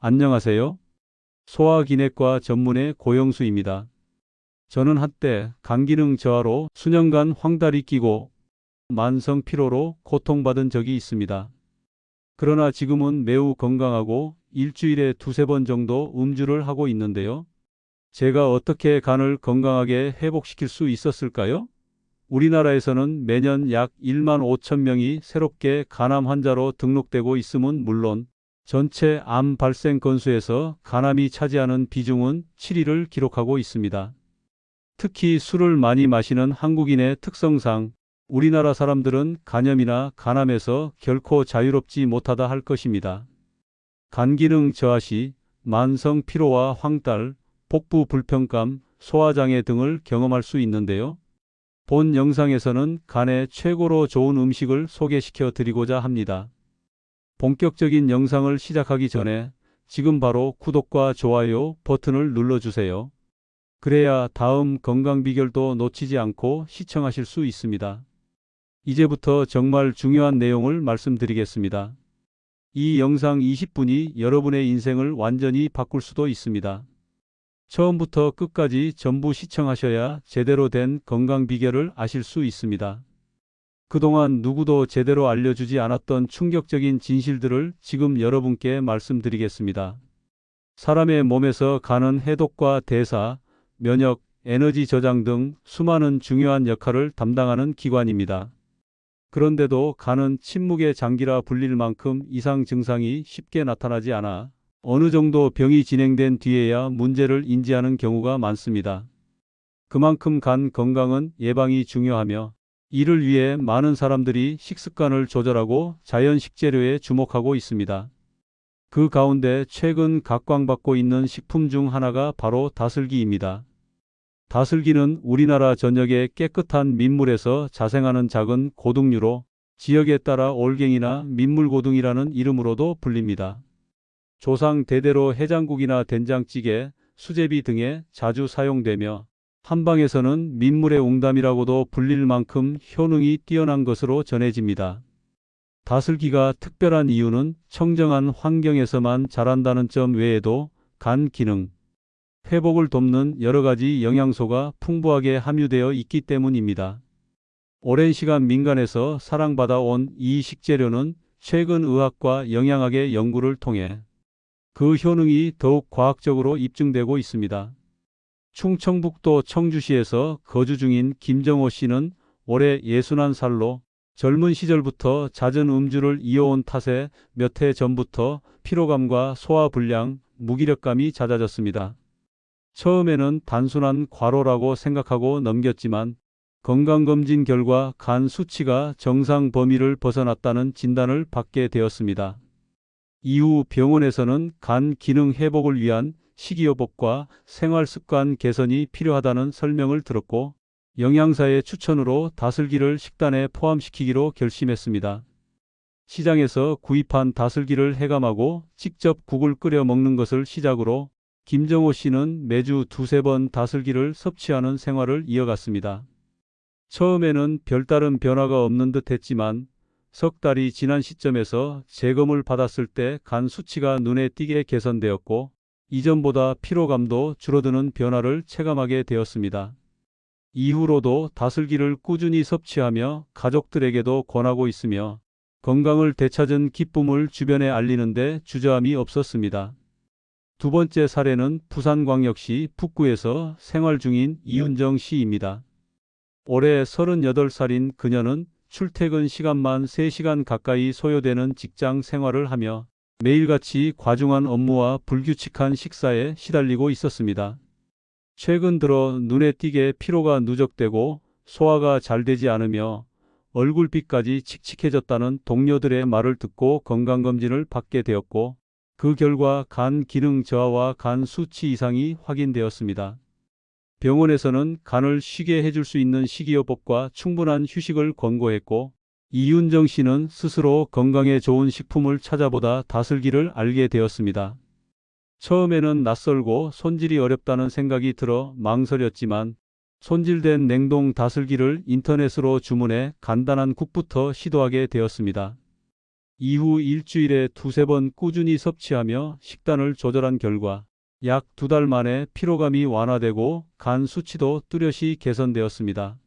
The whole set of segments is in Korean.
안녕하세요. 소화기내과 전문의 고영수입니다. 저는 한때 간기능 저하로 수년간 황달이 끼고 만성 피로로 고통받은 적이 있습니다. 그러나 지금은 매우 건강하고 일주일에 두세 번 정도 음주를 하고 있는데요. 제가 어떻게 간을 건강하게 회복시킬 수 있었을까요? 우리나라에서는 매년 약 1만 5천 명이 새롭게 간암 환자로 등록되고 있음은 물론 전체 암 발생 건수에서 간암이 차지하는 비중은 7위를 기록하고 있습니다. 특히 술을 많이 마시는 한국인의 특성상 우리나라 사람들은 간염이나 간암에서 결코 자유롭지 못하다 할 것입니다. 간기능 저하 시 만성 피로와 황달, 복부 불편감, 소화장애 등을 경험할 수 있는데요. 본 영상에서는 간에 최고로 좋은 음식을 소개시켜 드리고자 합니다. 본격적인 영상을 시작하기 전에 지금 바로 구독과 좋아요 버튼을 눌러주세요. 그래야 다음 건강 비결도 놓치지 않고 시청하실 수 있습니다. 이제부터 정말 중요한 내용을 말씀드리겠습니다. 이 영상 20분이 여러분의 인생을 완전히 바꿀 수도 있습니다. 처음부터 끝까지 전부 시청하셔야 제대로 된 건강 비결을 아실 수 있습니다. 그동안 누구도 제대로 알려주지 않았던 충격적인 진실들을 지금 여러분께 말씀드리겠습니다. 사람의 몸에서 간은 해독과 대사, 면역, 에너지 저장 등 수많은 중요한 역할을 담당하는 기관입니다. 그런데도 간은 침묵의 장기라 불릴 만큼 이상 증상이 쉽게 나타나지 않아 어느 정도 병이 진행된 뒤에야 문제를 인지하는 경우가 많습니다. 그만큼 간 건강은 예방이 중요하며 이를 위해 많은 사람들이 식습관을 조절하고 자연 식재료에 주목하고 있습니다. 그 가운데 최근 각광받고 있는 식품 중 하나가 바로 다슬기입니다. 다슬기는 우리나라 전역의 깨끗한 민물에서 자생하는 작은 고등류로 지역에 따라 올갱이나 민물고등이라는 이름으로도 불립니다. 조상 대대로 해장국이나 된장찌개, 수제비 등에 자주 사용되며 한방에서는 민물의 웅담이라고도 불릴 만큼 효능이 뛰어난 것으로 전해집니다. 다슬기가 특별한 이유는 청정한 환경에서만 자란다는 점 외에도 간 기능, 회복을 돕는 여러 가지 영양소가 풍부하게 함유되어 있기 때문입니다. 오랜 시간 민간에서 사랑받아 온 이 식재료는 최근 의학과 영양학의 연구를 통해 그 효능이 더욱 과학적으로 입증되고 있습니다. 충청북도 청주시에서 거주 중인 김정호 씨는 올해 61살로 젊은 시절부터 잦은 음주를 이어온 탓에 몇 해 전부터 피로감과 소화불량, 무기력감이 잦아졌습니다. 처음에는 단순한 과로라고 생각하고 넘겼지만 건강검진 결과 간 수치가 정상 범위를 벗어났다는 진단을 받게 되었습니다. 이후 병원에서는 간 기능 회복을 위한 식이요법과 생활습관 개선이 필요하다는 설명을 들었고 영양사의 추천으로 다슬기를 식단에 포함시키기로 결심했습니다. 시장에서 구입한 다슬기를 해감하고 직접 국을 끓여 먹는 것을 시작으로 김정호 씨는 매주 두세 번 다슬기를 섭취하는 생활을 이어갔습니다. 처음에는 별다른 변화가 없는 듯 했지만 석 달이 지난 시점에서 재검을 받았을 때 간 수치가 눈에 띄게 개선되었고 이전보다 피로감도 줄어드는 변화를 체감하게 되었습니다. 이후로도 다슬기를 꾸준히 섭취하며 가족들에게도 권하고 있으며 건강을 되찾은 기쁨을 주변에 알리는데 주저함이 없었습니다. 두 번째 사례는 부산광역시 북구에서 생활 중인 이윤정 씨입니다. 올해 38살인 그녀는 출퇴근 시간만 3시간 가까이 소요되는 직장 생활을 하며 매일같이 과중한 업무와 불규칙한 식사에 시달리고 있었습니다. 최근 들어 눈에 띄게 피로가 누적되고 소화가 잘 되지 않으며 얼굴빛까지 칙칙해졌다는 동료들의 말을 듣고 건강검진을 받게 되었고 그 결과 간 기능 저하와 간 수치 이상이 확인되었습니다. 병원에서는 간을 쉬게 해줄 수 있는 식이요법과 충분한 휴식을 권고했고 이윤정 씨는 스스로 건강에 좋은 식품을 찾아보다 다슬기를 알게 되었습니다. 처음에는 낯설고 손질이 어렵다는 생각이 들어 망설였지만 손질된 냉동 다슬기를 인터넷으로 주문해 간단한 국부터 시도하게 되었습니다. 이후 일주일에 두세 번 꾸준히 섭취하며 식단을 조절한 결과 약 2달 만에 피로감이 완화되고 간 수치도 뚜렷이 개선되었습니다.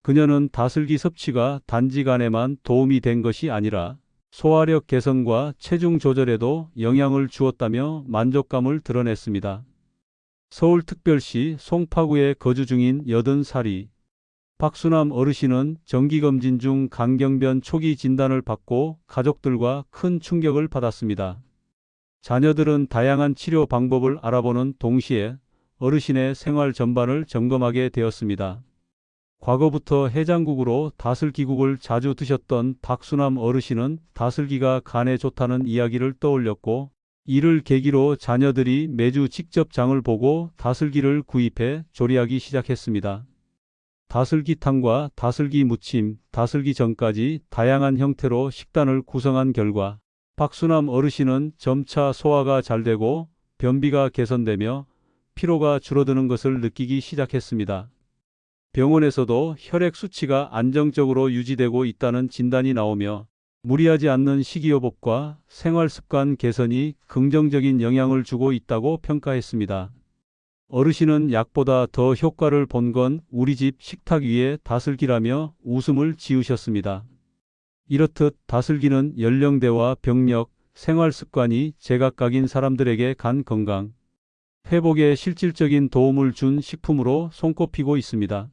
그녀는 다슬기 섭취가 단지간에만 도움이 된 것이 아니라 소화력 개선과 체중 조절에도 영향을 주었다며 만족감을 드러냈습니다. 서울특별시 송파구에 거주 중인 80살이 박수남 어르신은 정기검진 중 간경변 초기 진단을 받고 가족들과 큰 충격을 받았습니다. 자녀들은 다양한 치료 방법을 알아보는 동시에 어르신의 생활 전반을 점검하게 되었습니다. 과거부터 해장국으로 다슬기국을 자주 드셨던 박수남 어르신은 다슬기가 간에 좋다는 이야기를 떠올렸고, 이를 계기로 자녀들이 매주 직접 장을 보고 다슬기를 구입해 조리하기 시작했습니다. 다슬기탕과 다슬기 무침, 다슬기전까지 다양한 형태로 식단을 구성한 결과 박수남 어르신은 점차 소화가 잘 되고 변비가 개선되며 피로가 줄어드는 것을 느끼기 시작했습니다. 병원에서도 혈액 수치가 안정적으로 유지되고 있다는 진단이 나오며 무리하지 않는 식이요법과 생활습관 개선이 긍정적인 영향을 주고 있다고 평가했습니다. 어르신은 약보다 더 효과를 본 건 우리 집 식탁 위에 다슬기라며 웃음을 지으셨습니다. 이렇듯 다슬기는 연령대와 병력, 생활습관이 제각각인 사람들에게 간 건강 회복에 실질적인 도움을 준 식품으로 손꼽히고 있습니다.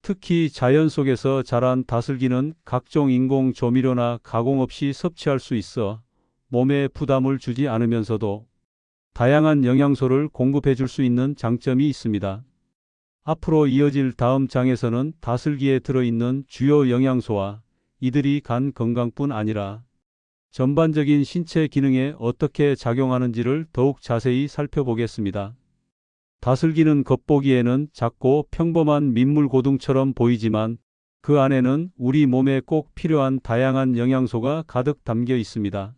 특히 자연 속에서 자란 다슬기는 각종 인공 조미료나 가공 없이 섭취할 수 있어 몸에 부담을 주지 않으면서도 다양한 영양소를 공급해 줄 수 있는 장점이 있습니다. 앞으로 이어질 다음 장에서는 다슬기에 들어있는 주요 영양소와 이들이 간 건강뿐 아니라 전반적인 신체 기능에 어떻게 작용하는지를 더욱 자세히 살펴보겠습니다. 다슬기는 겉보기에는 작고 평범한 민물고둥처럼 보이지만 그 안에는 우리 몸에 꼭 필요한 다양한 영양소가 가득 담겨 있습니다.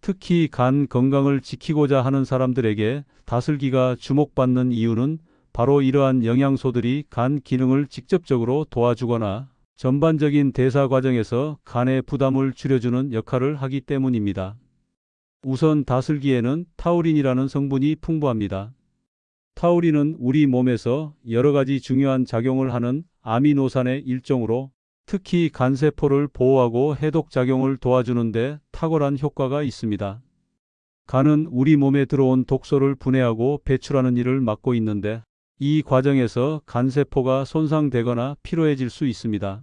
특히 간 건강을 지키고자 하는 사람들에게 다슬기가 주목받는 이유는 바로 이러한 영양소들이 간 기능을 직접적으로 도와주거나 전반적인 대사 과정에서 간의 부담을 줄여주는 역할을 하기 때문입니다. 우선 다슬기에는 타우린이라는 성분이 풍부합니다. 타우린은 우리 몸에서 여러 가지 중요한 작용을 하는 아미노산의 일종으로 특히 간세포를 보호하고 해독작용을 도와주는 데 탁월한 효과가 있습니다. 간은 우리 몸에 들어온 독소를 분해하고 배출하는 일을 맡고 있는데 이 과정에서 간세포가 손상되거나 피로해질 수 있습니다.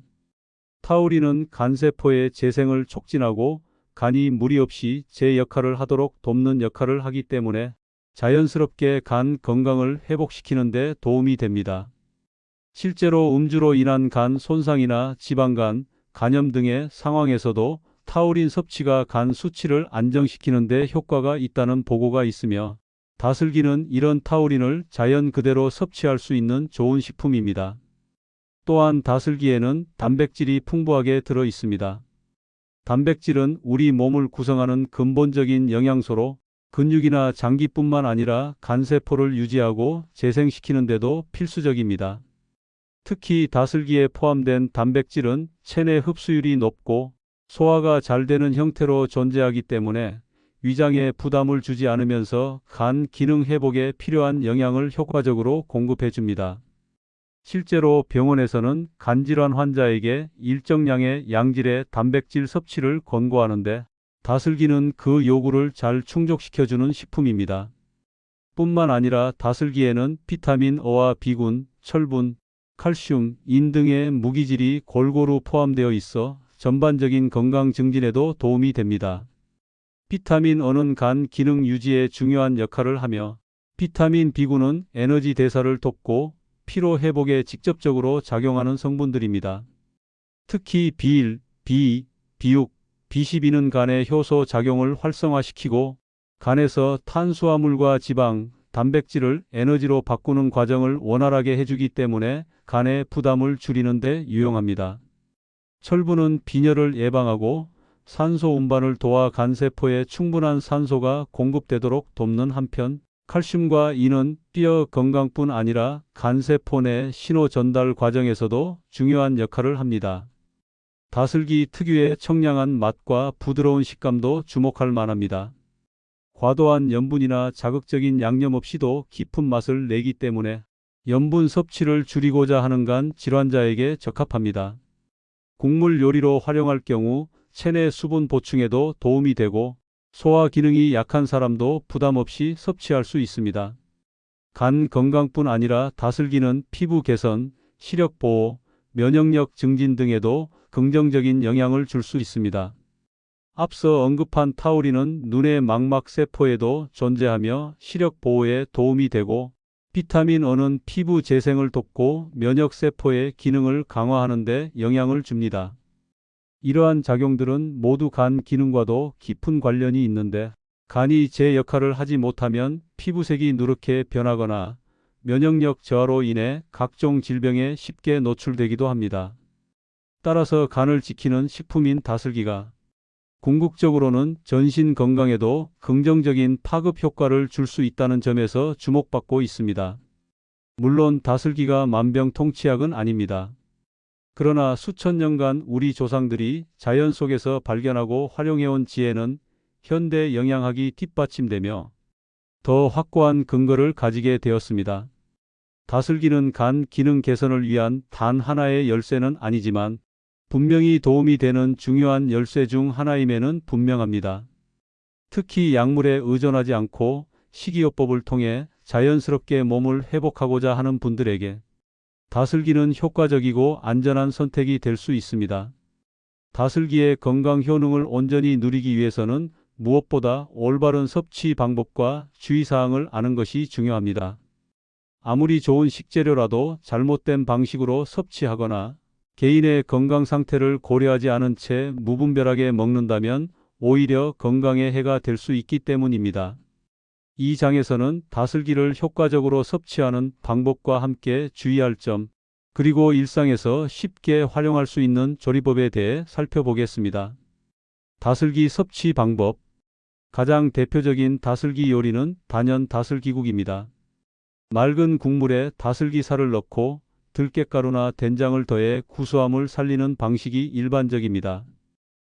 타우린은 간세포의 재생을 촉진하고 간이 무리 없이 제 역할을 하도록 돕는 역할을 하기 때문에 자연스럽게 간 건강을 회복시키는 데 도움이 됩니다. 실제로 음주로 인한 간 손상이나 지방간, 간염 등의 상황에서도 타우린 섭취가 간 수치를 안정시키는 데 효과가 있다는 보고가 있으며 다슬기는 이런 타우린을 자연 그대로 섭취할 수 있는 좋은 식품입니다. 또한 다슬기에는 단백질이 풍부하게 들어 있습니다. 단백질은 우리 몸을 구성하는 근본적인 영양소로 근육이나 장기뿐만 아니라 간세포를 유지하고 재생시키는 데도 필수적입니다. 특히 다슬기에 포함된 단백질은 체내 흡수율이 높고 소화가 잘 되는 형태로 존재하기 때문에 위장에 부담을 주지 않으면서 간 기능 회복에 필요한 영양을 효과적으로 공급해 줍니다. 실제로 병원에서는 간질환 환자에게 일정량의 양질의 단백질 섭취를 권고하는데 다슬기는 그 요구를 잘 충족시켜주는 식품입니다. 뿐만 아니라 다슬기에는 비타민 O와 B군, 철분, 칼슘, 인 등의 무기질이 골고루 포함되어 있어 전반적인 건강 증진에도 도움이 됩니다. 비타민 O는 간 기능 유지에 중요한 역할을 하며 비타민 B군은 에너지 대사를 돕고 피로 회복에 직접적으로 작용하는 성분들입니다. 특히 B1, B2, B6, B12는 간의 효소 작용을 활성화시키고 간에서 탄수화물과 지방, 단백질을 에너지로 바꾸는 과정을 원활하게 해주기 때문에 간의 부담을 줄이는 데 유용합니다. 철분은 빈혈을 예방하고 산소 운반을 도와 간세포에 충분한 산소가 공급되도록 돕는 한편 칼슘과 인은 뼈 건강뿐 아니라 간세포 내 신호 전달 과정에서도 중요한 역할을 합니다. 다슬기 특유의 청량한 맛과 부드러운 식감도 주목할 만합니다. 과도한 염분이나 자극적인 양념 없이도 깊은 맛을 내기 때문에 염분 섭취를 줄이고자 하는 간 질환자에게 적합합니다. 국물 요리로 활용할 경우 체내 수분 보충에도 도움이 되고 소화 기능이 약한 사람도 부담 없이 섭취할 수 있습니다. 간 건강뿐 아니라 다슬기는 피부 개선, 시력 보호, 면역력 증진 등에도 긍정적인 영향을 줄 수 있습니다. 앞서 언급한 타우린은 눈의 망막 세포에도 존재하며 시력 보호에 도움이 되고 비타민 E는 피부 재생을 돕고 면역 세포의 기능을 강화하는 데 영향을 줍니다. 이러한 작용들은 모두 간 기능과도 깊은 관련이 있는데 간이 제 역할을 하지 못하면 피부색이 누렇게 변하거나 면역력 저하로 인해 각종 질병에 쉽게 노출되기도 합니다. 따라서 간을 지키는 식품인 다슬기가 궁극적으로는 전신 건강에도 긍정적인 파급 효과를 줄 수 있다는 점에서 주목받고 있습니다. 물론 다슬기가 만병통치약은 아닙니다. 그러나 수천 년간 우리 조상들이 자연 속에서 발견하고 활용해온 지혜는 현대 영양학이 뒷받침되며 더 확고한 근거를 가지게 되었습니다. 다슬기는 간 기능 개선을 위한 단 하나의 열쇠는 아니지만 분명히 도움이 되는 중요한 열쇠 중 하나임에는 분명합니다. 특히 약물에 의존하지 않고 식이요법을 통해 자연스럽게 몸을 회복하고자 하는 분들에게 다슬기는 효과적이고 안전한 선택이 될 수 있습니다. 다슬기의 건강 효능을 온전히 누리기 위해서는 무엇보다 올바른 섭취 방법과 주의사항을 아는 것이 중요합니다. 아무리 좋은 식재료라도 잘못된 방식으로 섭취하거나 개인의 건강 상태를 고려하지 않은 채 무분별하게 먹는다면 오히려 건강에 해가 될 수 있기 때문입니다. 이 장에서는 다슬기를 효과적으로 섭취하는 방법과 함께 주의할 점, 그리고 일상에서 쉽게 활용할 수 있는 조리법에 대해 살펴보겠습니다. 다슬기 섭취 방법. 가장 대표적인 다슬기 요리는 단연 다슬기국입니다. 맑은 국물에 다슬기살을 넣고 들깨가루나 된장을 더해 구수함을 살리는 방식이 일반적입니다.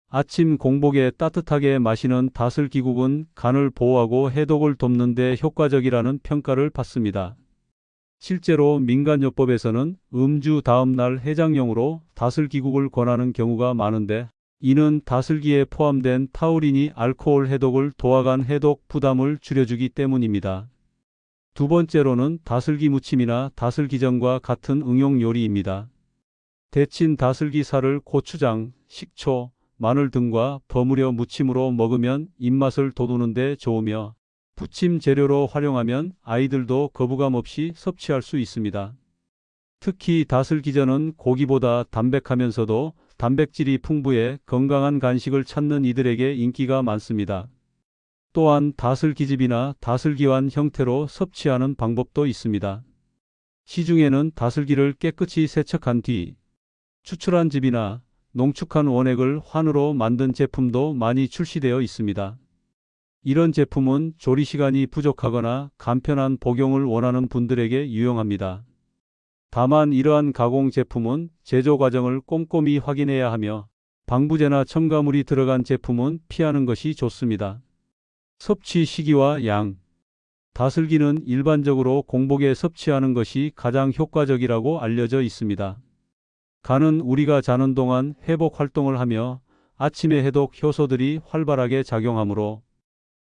아침 공복에 따뜻하게 마시는 다슬기국은 간을 보호하고 해독을 돕는 데 효과적이라는 평가를 받습니다. 실제로 민간요법에서는 음주 다음 날 해장용으로 다슬기국을 권하는 경우가 많은데 이는 다슬기에 포함된 타우린이 알코올 해독을 도와간 해독 부담을 줄여주기 때문입니다. 두 번째로는 다슬기 무침이나 다슬기전과 같은 응용 요리입니다. 데친 다슬기살을 고추장, 식초, 마늘 등과 버무려 무침으로 먹으면 입맛을 돋우는 데 좋으며 부침 재료로 활용하면 아이들도 거부감 없이 섭취할 수 있습니다. 특히 다슬기전은 고기보다 담백하면서도 단백질이 풍부해 건강한 간식을 찾는 이들에게 인기가 많습니다. 또한 다슬기즙이나 다슬기환 형태로 섭취하는 방법도 있습니다. 시중에는 다슬기를 깨끗이 세척한 뒤 추출한 즙이나 농축한 원액을 환으로 만든 제품도 많이 출시되어 있습니다. 이런 제품은 조리 시간이 부족하거나 간편한 복용을 원하는 분들에게 유용합니다. 다만 이러한 가공 제품은 제조 과정을 꼼꼼히 확인해야 하며 방부제나 첨가물이 들어간 제품은 피하는 것이 좋습니다. 섭취 시기와 양. 다슬기는 일반적으로 공복에 섭취하는 것이 가장 효과적이라고 알려져 있습니다. 간은 우리가 자는 동안 회복 활동을 하며 아침에 해독 효소들이 활발하게 작용하므로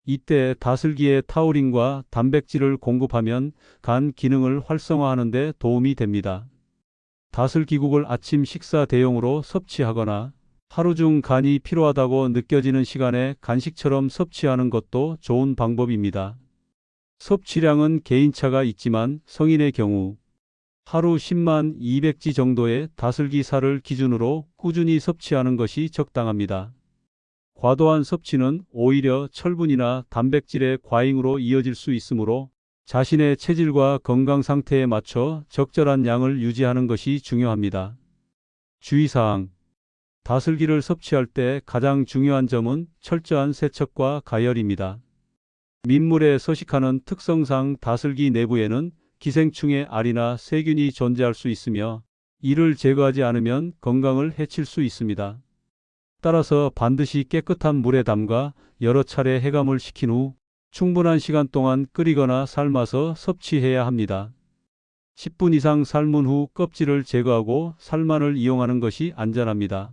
이때 다슬기의 타우린과 단백질을 공급하면 간 기능을 활성화하는 데 도움이 됩니다. 다슬기국을 아침 식사 대용으로 섭취하거나 하루 중 간이 피로하다고 느껴지는 시간에 간식처럼 섭취하는 것도 좋은 방법입니다. 섭취량은 개인차가 있지만 성인의 경우 하루 10만 200지 정도의 다슬기살을 기준으로 꾸준히 섭취하는 것이 적당합니다. 과도한 섭취는 오히려 철분이나 단백질의 과잉으로 이어질 수 있으므로 자신의 체질과 건강 상태에 맞춰 적절한 양을 유지하는 것이 중요합니다. 주의사항. 다슬기를 섭취할 때 가장 중요한 점은 철저한 세척과 가열입니다. 민물에 서식하는 특성상 다슬기 내부에는 기생충의 알이나 세균이 존재할 수 있으며 이를 제거하지 않으면 건강을 해칠 수 있습니다. 따라서 반드시 깨끗한 물에 담가 여러 차례 해감을 시킨 후 충분한 시간 동안 끓이거나 삶아서 섭취해야 합니다. 10분 이상 삶은 후 껍질을 제거하고 살만을 이용하는 것이 안전합니다.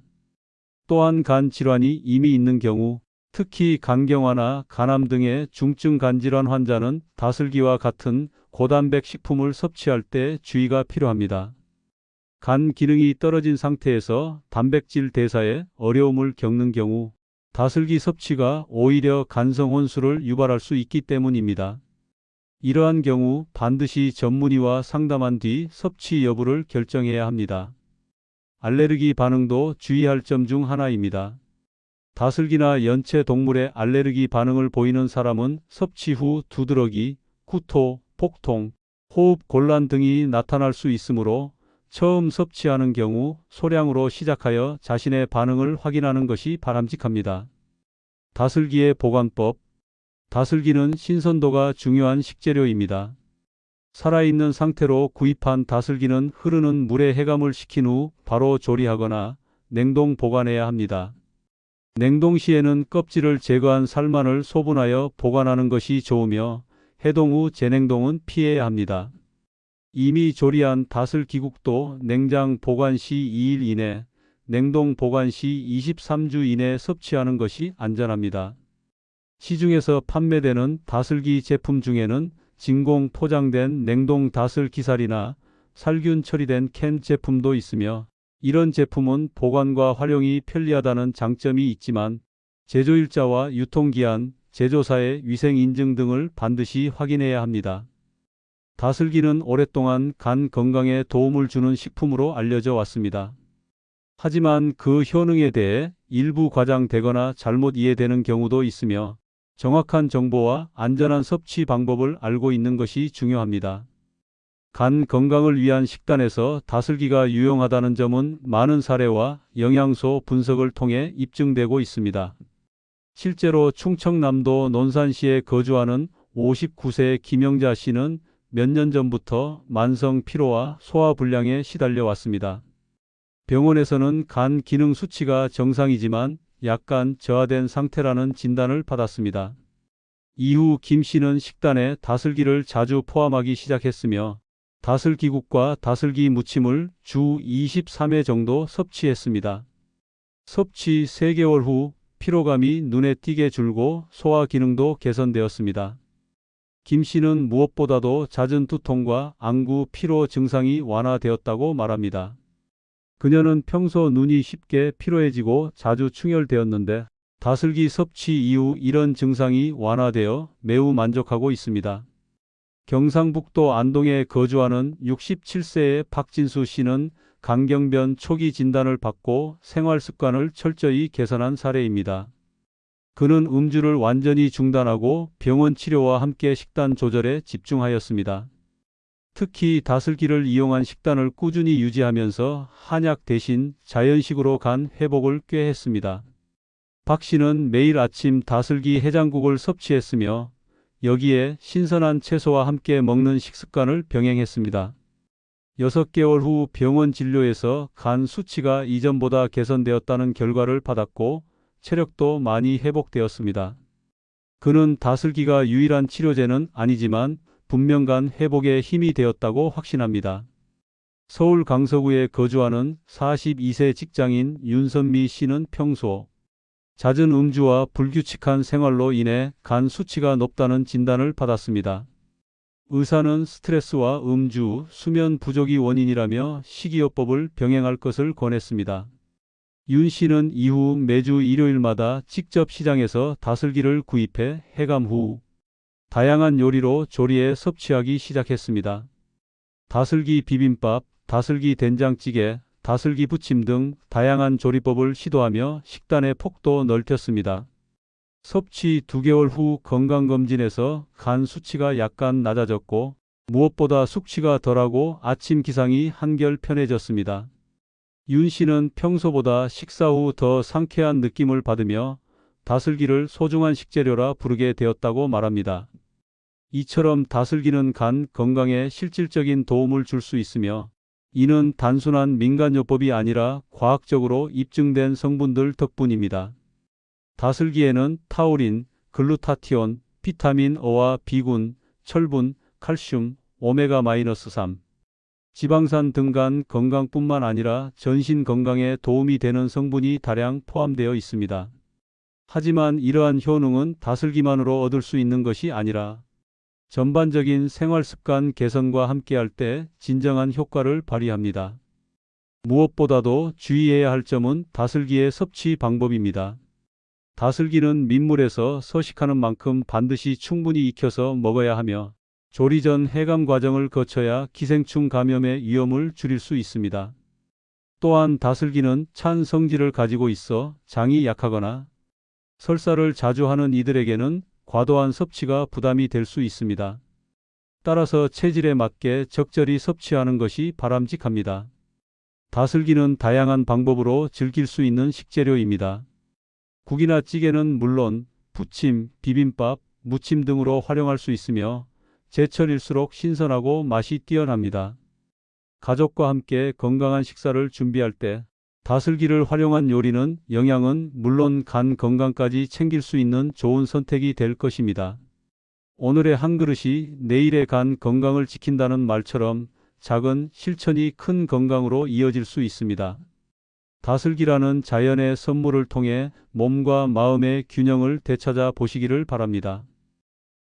또한 간 질환이 이미 있는 경우, 특히 간경화나 간암 등의 중증 간질환 환자는 다슬기와 같은 고단백 식품을 섭취할 때 주의가 필요합니다. 간 기능이 떨어진 상태에서 단백질 대사에 어려움을 겪는 경우 다슬기 섭취가 오히려 간성 혼수를 유발할 수 있기 때문입니다. 이러한 경우 반드시 전문의와 상담한 뒤 섭취 여부를 결정해야 합니다. 알레르기 반응도 주의할 점 중 하나입니다. 다슬기나 연체 동물의 알레르기 반응을 보이는 사람은 섭취 후 두드러기, 구토, 복통, 호흡 곤란 등이 나타날 수 있으므로 처음 섭취하는 경우 소량으로 시작하여 자신의 반응을 확인하는 것이 바람직합니다. 다슬기의 보관법. 다슬기는 신선도가 중요한 식재료입니다. 살아있는 상태로 구입한 다슬기는 흐르는 물에 해감을 시킨 후 바로 조리하거나 냉동 보관해야 합니다. 냉동 시에는 껍질을 제거한 살만을 소분하여 보관하는 것이 좋으며 해동 후 재냉동은 피해야 합니다. 이미 조리한 다슬기국도 냉장 보관 시 2일 이내, 냉동 보관 시 23주 이내 섭취하는 것이 안전합니다. 시중에서 판매되는 다슬기 제품 중에는 진공 포장된 냉동 다슬기살이나 살균 처리된 캔 제품도 있으며 이런 제품은 보관과 활용이 편리하다는 장점이 있지만 제조일자와 유통기한, 제조사의 위생 인증 등을 반드시 확인해야 합니다. 다슬기는 오랫동안 간 건강에 도움을 주는 식품으로 알려져 왔습니다. 하지만 그 효능에 대해 일부 과장되거나 잘못 이해되는 경우도 있으며 정확한 정보와 안전한 섭취 방법을 알고 있는 것이 중요합니다. 간 건강을 위한 식단에서 다슬기가 유용하다는 점은 많은 사례와 영양소 분석을 통해 입증되고 있습니다. 실제로 충청남도 논산시에 거주하는 59세 김영자 씨는 몇 년 전부터 만성 피로와 소화불량에 시달려 왔습니다. 병원에서는 간 기능 수치가 정상이지만 약간 저하된 상태라는 진단을 받았습니다. 이후 김 씨는 식단에 다슬기를 자주 포함하기 시작했으며 다슬기국과 다슬기 무침을 주 23회 정도 섭취했습니다. 섭취 3개월 후 피로감이 눈에 띄게 줄고 소화 기능도 개선되었습니다. 김 씨는 무엇보다도 잦은 두통과 안구 피로 증상이 완화되었다고 말합니다. 그녀는 평소 눈이 쉽게 피로해지고 자주 충혈되었는데 다슬기 섭취 이후 이런 증상이 완화되어 매우 만족하고 있습니다. 경상북도 안동에 거주하는 67세의 박진수 씨는 간경변 초기 진단을 받고 생활 습관을 철저히 개선한 사례입니다. 그는 음주를 완전히 중단하고 병원 치료와 함께 식단 조절에 집중하였습니다. 특히 다슬기를 이용한 식단을 꾸준히 유지하면서 한약 대신 자연식으로 간 회복을 꾀했습니다. 박 씨는 매일 아침 다슬기 해장국을 섭취했으며 여기에 신선한 채소와 함께 먹는 식습관을 병행했습니다. 6개월 후 병원 진료에서 간 수치가 이전보다 개선되었다는 결과를 받았고 체력도 많이 회복되었습니다. 그는 다슬기가 유일한 치료제는 아니지만 분명 간 회복에 힘이 되었다고 확신합니다. 서울 강서구에 거주하는 42세 직장인 윤선미 씨는 평소 잦은 음주와 불규칙한 생활로 인해 간 수치가 높다는 진단을 받았습니다. 의사는 스트레스와 음주, 수면 부족이 원인이라며 식이요법을 병행할 것을 권했습니다. 윤 씨는 이후 매주 일요일마다 직접 시장에서 다슬기를 구입해 해감 후 다양한 요리로 조리해 섭취하기 시작했습니다. 다슬기 비빔밥, 다슬기 된장찌개, 다슬기 부침 등 다양한 조리법을 시도하며 식단의 폭도 넓혔습니다. 섭취 2개월 후 건강검진에서 간 수치가 약간 낮아졌고 무엇보다 숙취가 덜하고 아침 기상이 한결 편해졌습니다. 윤 씨는 평소보다 식사 후 더 상쾌한 느낌을 받으며 다슬기를 소중한 식재료라 부르게 되었다고 말합니다. 이처럼 다슬기는 간 건강에 실질적인 도움을 줄 수 있으며 이는 단순한 민간요법이 아니라 과학적으로 입증된 성분들 덕분입니다. 다슬기에는 타우린, 글루타티온, 비타민 O와 B군, 철분, 칼슘, 오메가-3, 지방산 등 간 건강뿐만 아니라 전신 건강에 도움이 되는 성분이 다량 포함되어 있습니다. 하지만 이러한 효능은 다슬기만으로 얻을 수 있는 것이 아니라 전반적인 생활습관 개선과 함께할 때 진정한 효과를 발휘합니다. 무엇보다도 주의해야 할 점은 다슬기의 섭취 방법입니다. 다슬기는 민물에서 서식하는 만큼 반드시 충분히 익혀서 먹어야 하며 조리 전 해감 과정을 거쳐야 기생충 감염의 위험을 줄일 수 있습니다. 또한 다슬기는 찬 성질을 가지고 있어 장이 약하거나 설사를 자주 하는 이들에게는 과도한 섭취가 부담이 될 수 있습니다. 따라서 체질에 맞게 적절히 섭취하는 것이 바람직합니다. 다슬기는 다양한 방법으로 즐길 수 있는 식재료입니다. 국이나 찌개는 물론 부침, 비빔밥, 무침 등으로 활용할 수 있으며 제철일수록 신선하고 맛이 뛰어납니다. 가족과 함께 건강한 식사를 준비할 때 다슬기를 활용한 요리는 영양은 물론 간 건강까지 챙길 수 있는 좋은 선택이 될 것입니다. 오늘의 한 그릇이 내일의 간 건강을 지킨다는 말처럼 작은 실천이 큰 건강으로 이어질 수 있습니다. 다슬기라는 자연의 선물을 통해 몸과 마음의 균형을 되찾아 보시기를 바랍니다.